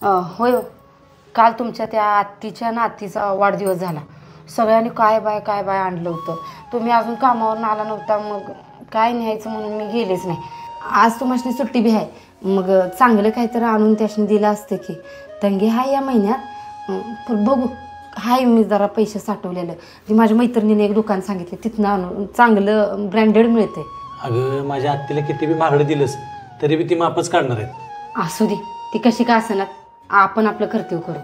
होय हो. काल तुमच्या त्या आत्तीच्या नातीचा वाढदिवस झाला. सगळ्यांनी काय बाय आणलं होतं. तुम्ही अजून कामावरून आला नव्हता, मग काय न्यायचं म्हणून मी गेलेच नाही. आज तुम्हाला सुट्टी बी आहे, मग चांगलं काहीतरी आणून त्याशनी दिलं असतं की. तंगी हाय या महिन्यात, पण बघू. हाय मी जरा पैसे साठवलेलं. ती माझ्या मैत्रिणीने एक दुकान सांगितलं, तिथनं आणून चांगलं ब्रँडेड मिळते. अगं माझ्या आत्तीला किती बी महागडं दिलंस तरी बी ती मापच काढणार आहेत. असू दे, ती कशी का असणार, आपण आपलं कर्तव्य करू.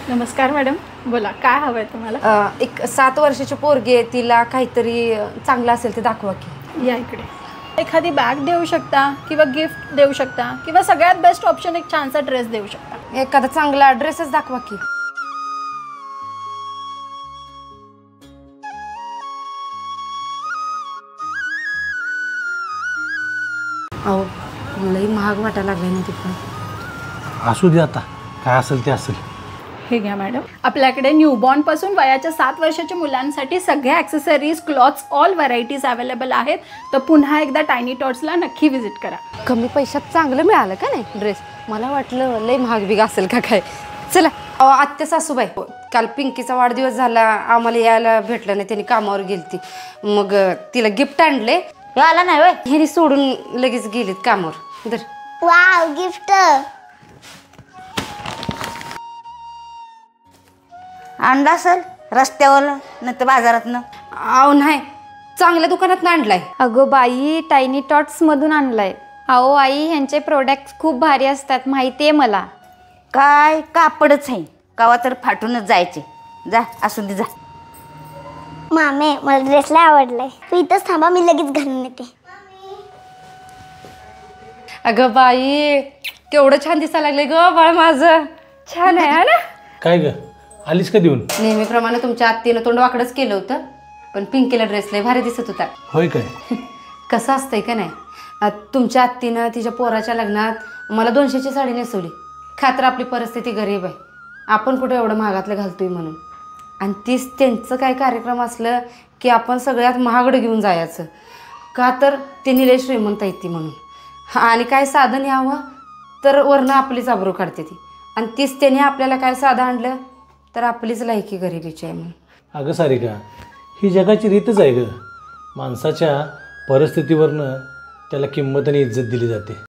नमस्कार मॅडम, बोला काय हवं आहे तुम्हाला? एक 7 वर्षाची पोरगी आहे, तिला काहीतरी चांगलं असेल ते दाखवा की. या इकडे. एखादी बॅग देऊ शकता किंवा गिफ्ट देऊ शकता किंवा सगळ्यात बेस्ट ऑप्शन एक छानसा ड्रेस देऊ शकता. एखादा चांगला ड्रेसच दाखवा की. अहो लई महाग वाटायला लागले ना. ते पण असू दे, आता काय असेल ते असेल. हे घ्या मॅडम, आपल्याकडे न्यूबॉर्न पासून वयाच्या 7 वर्षाच्या मुलांसाठी सगळ्या accessories, clothes, all varieties available आहेत. तर पुन्हा एकदा टायनी टॉट्सला नक्की व्हिजिट करा. कमी पैशात चांगलं मिळालं का नाही ड्रेस? मला वाटलं लई महाग बिग असेल का काय. चला. आत्या सासूबाई, काल पिंकीचा वाढदिवस झाला, आम्हाला यायला भेटलं नाही, त्यांनी कामावर गेलती. मग तिला गिफ्ट आणले. आला नाही वय, ह्यानी सोडून लगेच गेलीत कामावर. तर वाव, गिफ्ट आणला असेल रस्त्यावर नाही तर बाजारातनं. अहो नाही, चांगल्या दुकानात आणलाय. अगं बाई, टायनी टॉट्समधून आणलाय. अहो आई, ह्यांचे प्रोडक्ट्स खूप भारी असतात, माहिती आहे मला. काय कापडच आहे, कवा तर फाटूनच जायचे. जा, असू दे जा. मामे, मला ड्रेसला आवडलाय. तू इथंच थांबा, मी लगेच घालून येते. अगं बाई, केवढं छान दिसायला लागले ग बाळ माझं. छान आहे ना. काय ग, आलीस का देऊन? नेहमीप्रमाणे तुमच्या आत्तीनं तोंड वाकडंच केलं होतं, पण पिंकीला ड्रेस लय भारी दिसत होता. होय काय? कसं असतंय का नाही, तुमच्या आत्तीनं तिच्या पोराच्या लग्नात मला 200ची साडी नेसवली. खातर आपली परिस्थिती गरीब आहे, आपण कुठं एवढं महागातलं घालतोय म्हणून. आणि तीच त्यांचं काय कार्यक्रम असलं की आपण सगळ्यात महागडं घेऊन जायचं, का तर ते निलय श्रीमंत आहेत ती म्हणून. आणि काय साधन यावं तर वरनं आपलीच आबरू काढते ती. आणि तीच त्याने आपल्याला काय साधं आणलं तर आपलीच लायकी गरिबीची आहे म्हणून. अगं सारिका, ही जगाची रीतच आहे ग. माणसाच्या परिस्थितीवरनं त्याला किंमत आणि इज्जत दिली जाते.